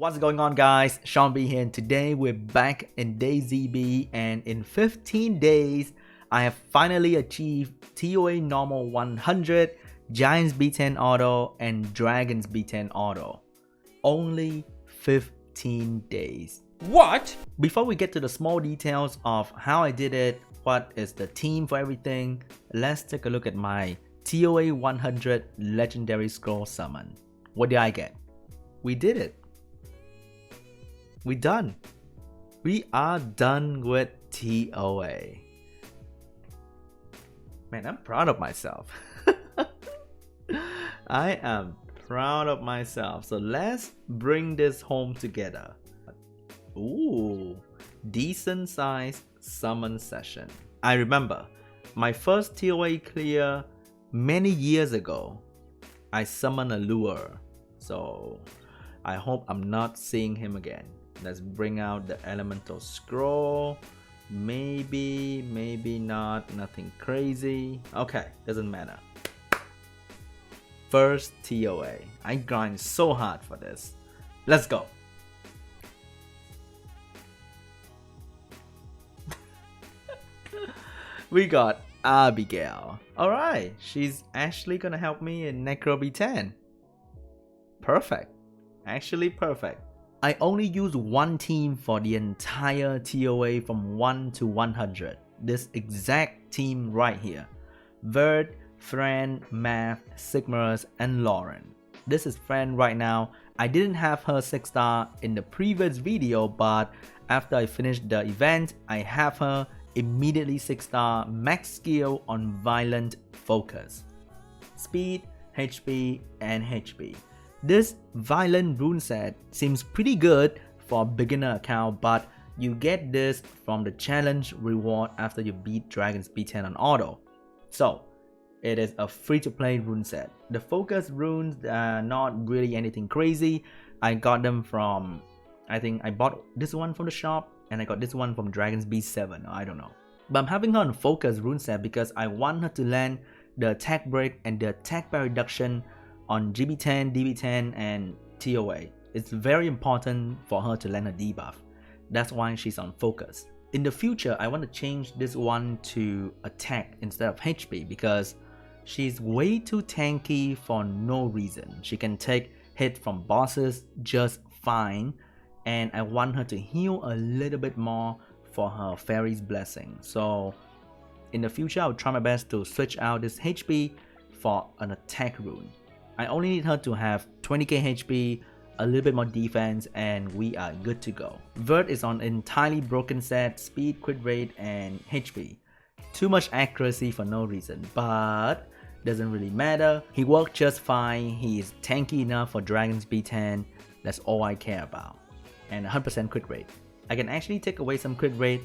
What's going on, guys? SeanB here, and today we're back in day ZB, and in 15 days I have finally achieved TOA normal 100, Giants B10 auto, and Dragons B10 auto. Only 15 days. What? Before we get to the small details of how I did it, what is the team for everything, let's take a look at my TOA 100 legendary scroll summon. What did I get? We did it. We done. We are done with TOA. Man, I'm proud of myself. I am proud of myself. So let's bring this home together. Ooh, decent sized summon session. I remember my first TOA clear many years ago. I summoned a lure. So I hope I'm not seeing him again. Let's bring out the elemental scroll. Maybe, maybe not. Nothing crazy. Okay, doesn't matter. First TOA. I grind so hard for this. Let's go. We got Abigail. Alright, she's actually gonna help me in Necro B10. Perfect. Actually perfect. I only use one team for the entire TOA from 1 to 100. This exact team right here. Vert, Fran, Math, Sigmarus, and Lauren. This is Fran right now. I didn't have her 6-star in the previous video, but after I finished the event, I have her immediately 6-star max skill on Violent Focus. Speed, HP, and HP. This Violent rune set seems pretty good for a beginner account, but you get this from the challenge reward after you beat Dragons B10 on auto. So it is a free-to-play rune set. The focus runes are not really anything crazy. I got them from, I think I bought this one from the shop, and I got this one from Dragons B7, I don't know. But I'm having her on focus rune set because I want her to land the attack break and the attack bar reduction on GB10, DB10, and TOA. It's very important for her to land a debuff. That's why she's on focus. In the future, I want to change this one to attack instead of HP because she's way too tanky for no reason. She can take hit from bosses just fine, and I want her to heal a little bit more for her Fairy's Blessing. So in the future, I'll try my best to switch out this HP for an attack rune. I only need her to have 20k HP, a little bit more defense, and we are good to go. Vert is on entirely broken set, speed, crit rate, and HP. Too much accuracy for no reason, but doesn't really matter. He worked just fine. He is tanky enough for Dragons B10. That's all I care about. And 100% crit rate. I can actually take away some crit rate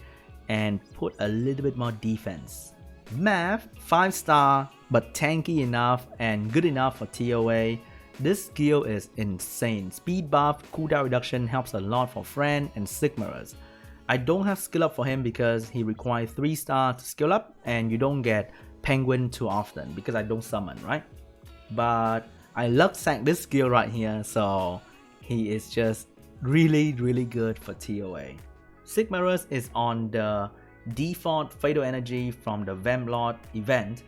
and put a little bit more defense. Math, 5-star, but tanky enough and good enough for TOA. This skill is insane. Speed buff, cooldown reduction helps a lot for Fran and Sigmarus. I don't have skill up for him because he requires 3-star to skill up, and you don't get Penguin too often because I don't summon, right? But I luck sack this skill right here, so he is just really good for TOA. Sigmarus is on the default Fatal Energy from the Vamlord event.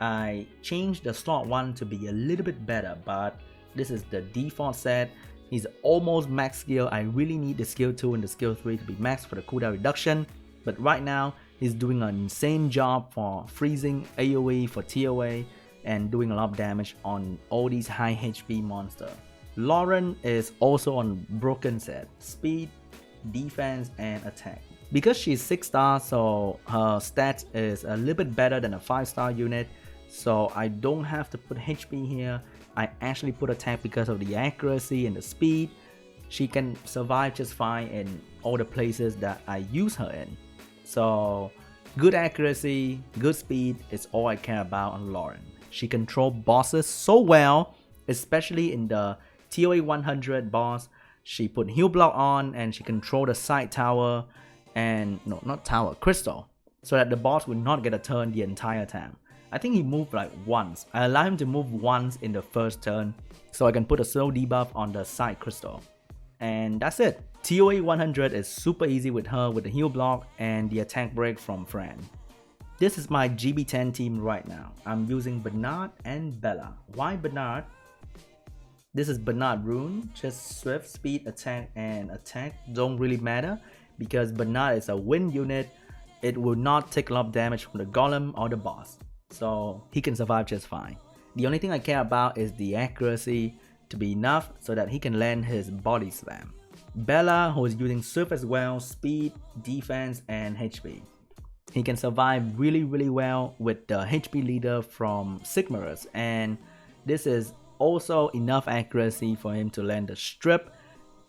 I changed the slot 1 to be a little bit better, but this is the default set. He's almost max skill. I really need the skill 2 and the skill 3 to be max for the cooldown reduction, but right now he's doing an insane job for freezing AoE for TOA and doing a lot of damage on all these high HP monsters. Lauren is also on broken set, speed, defense, and attack. Because she's 6-star, so her stats is a little bit better than a 5-star unit, so I don't have to put HP here. I actually put attack because of the accuracy and the speed. She can survive just fine in all the places that I use her in. So good accuracy, good speed is all I care about on Lauren. She controls bosses so well, especially in the TOA 100 boss. She put heal block on and she controlled the side tower and no, not tower, crystal, so that the boss will not get a turn the entire time. I think he moved like once. I allow him to move once in the first turn so I can put a slow debuff on the side crystal. And that's it. TOA 100 is super easy with her with the heal block and the attack break from Fran. This is my GB10 team right now. I'm using Bernard and Bella. Why Bernard? This is Bernard rune, just swift, speed, attack, and attack don't really matter because Bernard is a wind unit. It will not take a lot of damage from the golem or the boss, so he can survive just fine. The only thing I care about is the accuracy to be enough so that he can land his body slam. Bella, who is using swift as well, speed, defense, and HP. He can survive really well with the HP leader from Sigmarus, and this is also enough accuracy for him to land the strip.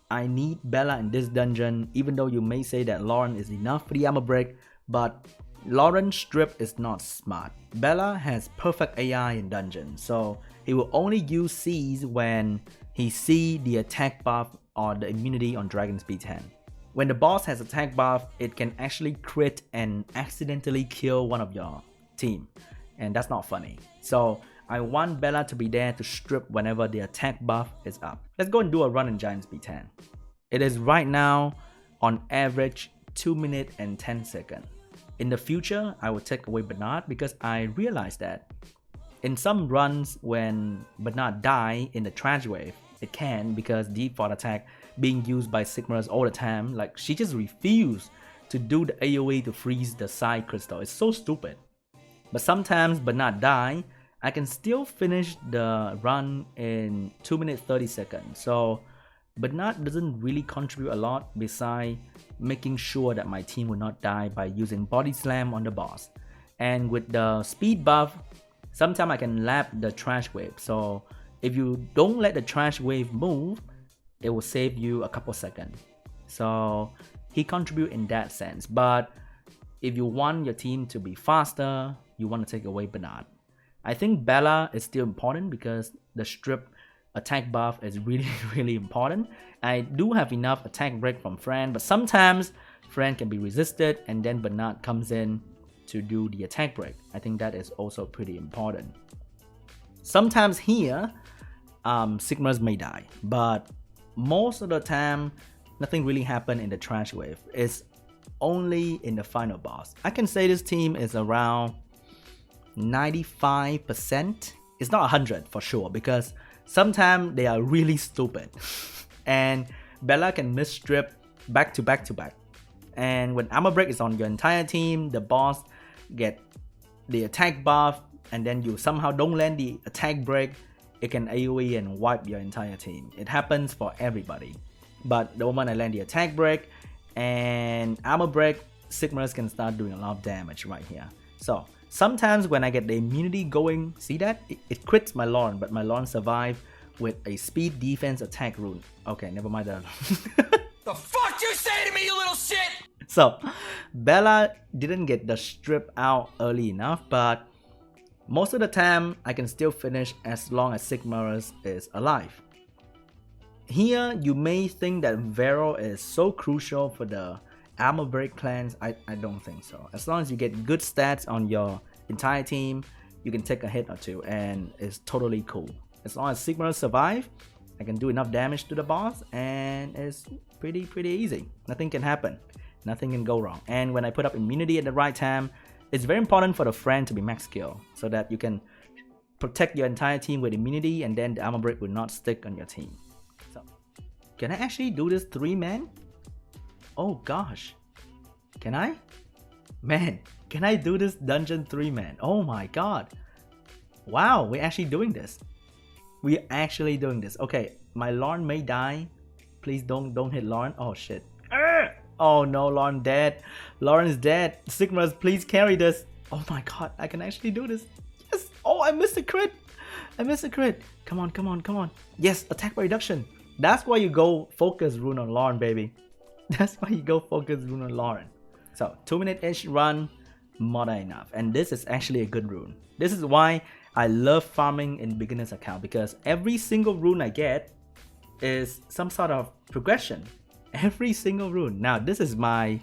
I need Bella in this dungeon, even though you may say that Lauren is enough for the armor break, but Lauren's strip is not smart. Bella has perfect AI in dungeon, so he will only use C's when he see the attack buff or the immunity on Dragons B10. When the boss has attack buff, it can actually crit and accidentally kill one of your team, and that's not funny. So I want Bella to be there to strip whenever the attack buff is up. Let's go and do a run in Giants B10. It is right now on average 2 minutes and 10 seconds. In the future, I will take away Bernard because I realized that in some runs when Bernard die in the trash wave, it can because default attack being used by Sigmarus all the time, like she just refused to do the AoE to freeze the side crystal. It's so stupid. But sometimes Bernard die, I can still finish the run in 2 minutes 30 seconds. So Bernard doesn't really contribute a lot besides making sure that my team will not die by using body slam on the boss. And with the speed buff, sometimes I can lap the trash wave. So if you don't let the trash wave move, it will save you a couple seconds. So he contributes in that sense. But if you want your team to be faster, you want to take away Bernard. I think Bella is still important because the strip attack buff is really important. I do have enough attack break from Fran, but sometimes Fran can be resisted and then Bernard comes in to do the attack break. I think that is also pretty important. Sometimes here, Sigmarus may die, but most of the time, nothing really happened in the trash wave. It's only in the final boss. I can say this team is around 95%. It's not 100 for sure because sometimes they are really stupid. And Bella can miss strip back to back. And when armor break is on your entire team, the boss get the attack buff and then you somehow don't land the attack break, it can AoE and wipe your entire team. It happens for everybody. But the moment I land the attack break and armor break, Sigmarus can start doing a lot of damage right here. So sometimes when I get the immunity going, see that? It crits my Lauren, but my Lauren survived with a speed defense attack rune. Okay, never mind that. The fuck you say to me, you little shit? So Bella didn't get the strip out early enough, but most of the time I can still finish as long as Sigmarus is alive. Here you may think that Vero is so crucial for the armor break clans. I don't think so. As long as you get good stats on your entire team, you can take a hit or two and it's totally cool. As long as Sigmarus survive, I can do enough damage to the boss and it's pretty easy. Nothing can happen. Nothing can go wrong. And when I put up immunity at the right time, it's very important for the friend to be max skill so that you can protect your entire team with immunity and then the armor break will not stick on your team. So, can I actually do this 3-man? Oh gosh. Can I? Man, can I do this dungeon 3-man? Oh my god. Wow, we're actually doing this. We're actually doing this. Okay, my Lauren may die. Please don't hit Lauren. Oh shit. Oh no, Lauren dead. Lauren is dead. Sigmarus, please carry this. Oh my god, I can actually do this. Yes. Oh, I missed a crit. I missed a crit. Come on. Yes, attack by reduction. That's why you go focus rune on Lauren, baby. That's why you go focus rune on Lauren. So 2-minute-ish run, more than enough. And this is actually a good rune. This is why I love farming in beginner's account, because every single rune I get is some sort of progression. Every single rune. Now this is my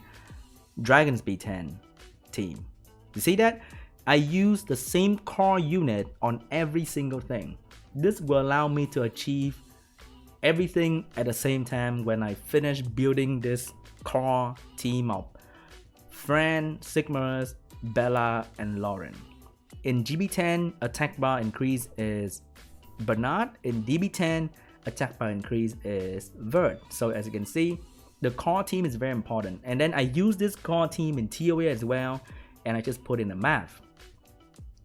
Dragons B10 team. You see that? I use the same core unit on every single thing. This will allow me to achieve everything at the same time when I finish building this core team of Fran, Sigmarus, Bella, and Lauren. In GB10, attack bar increase is Bernard. In DB10, attack bar increase is Vert. So as you can see, the core team is very important. And then I use this core team in TOA as well, and I just put in the math.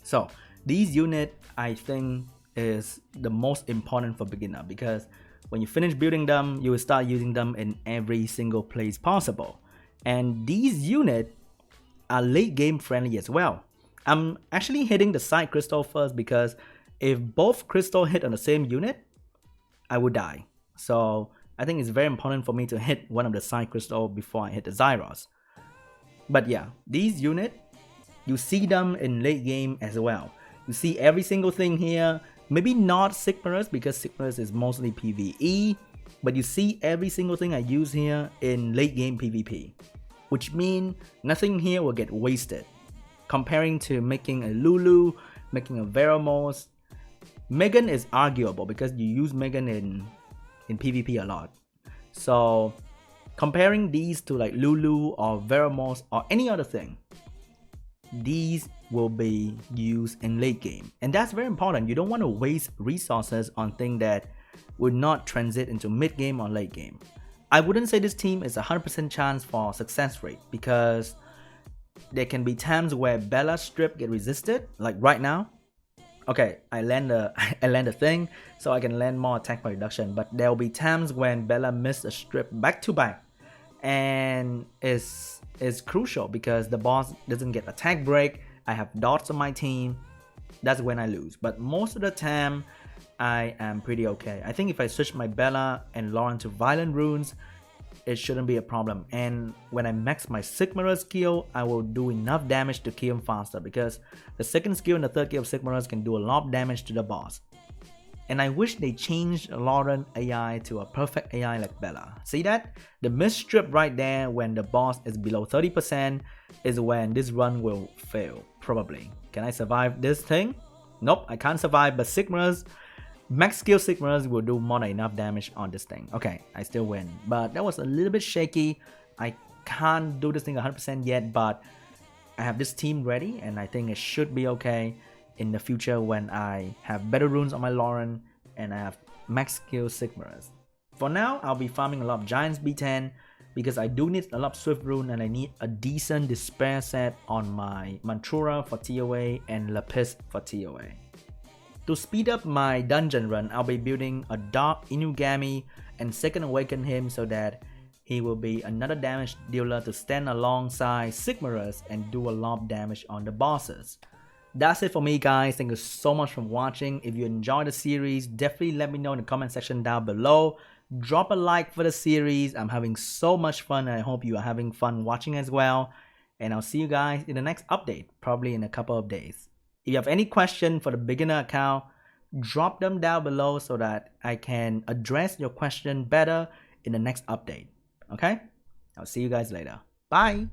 So these units, I think, is the most important for beginner, because when you finish building them, you will start using them in every single place possible. And these units are late game friendly as well. I'm actually hitting the side crystal first, because if both crystal hit on the same unit, I would die. So I think it's very important for me to hit one of the side crystal before I hit the Zyros. But yeah, these units, you see them in late game as well. You see every single thing here. Maybe not Sigmarus, because Sigmarus is mostly PvE, but you see every single thing I use here in late game PvP, which means nothing here will get wasted. Comparing to making a Lulu, making a Veramos, Megan is arguable because you use Megan in PvP a lot. So comparing these to like Lulu or Veramos or any other thing, these will be used in late game, and that's very important. You don't want to waste resources on things that would not transit into mid game or late game. I wouldn't say this team is 100% chance for success rate, because there can be times where Bella strip get resisted, like right now. Okay, I land a thing, so I can land more attack by reduction, but there will be times when Bella missed a strip back to back, and is crucial because the boss doesn't get attack break. I have dots on my team. That's when I lose. But most of the time, I am pretty okay. I think if I switch my Bella and Lauren to Violent Runes, it shouldn't be a problem. And when I max my Sigmarus skill, I will do enough damage to kill him faster, because the second skill and the third skill of Sigmarus can do a lot of damage to the boss. And I wish they changed Lauren AI to a perfect AI like Bella. See that? The missed strip right there when the boss is below 30% is when this run will fail, probably. Can I survive this thing? Nope, I can't survive, but Sigmarus, max skill Sigmarus will do more than enough damage on this thing. Okay, I still win, but that was a little bit shaky. I can't do this thing 100% yet, but I have this team ready, and I think it should be okay in the future when I have better runes on my Lauren and I have max skill Sigmarus. For now, I'll be farming a lot of Giants B10 because I do need a lot of Swift rune, and I need a decent Despair set on my Mantura for TOA and Lapis for TOA. To speed up my dungeon run, I'll be building a Dark Inugami and Second Awaken him so that he will be another damage dealer to stand alongside Sigmarus and do a lot of damage on the bosses. That's it for me, guys. Thank you so much for watching. If you enjoyed the series, definitely let me know in the comment section down below. Drop a like for the series. I'm having so much fun, and I hope you are having fun watching as well. And I'll see you guys in the next update, probably in a couple of days. If you have any question for the beginner account, drop them down below so that I can address your question better in the next update. Okay? I'll see you guys later. Bye!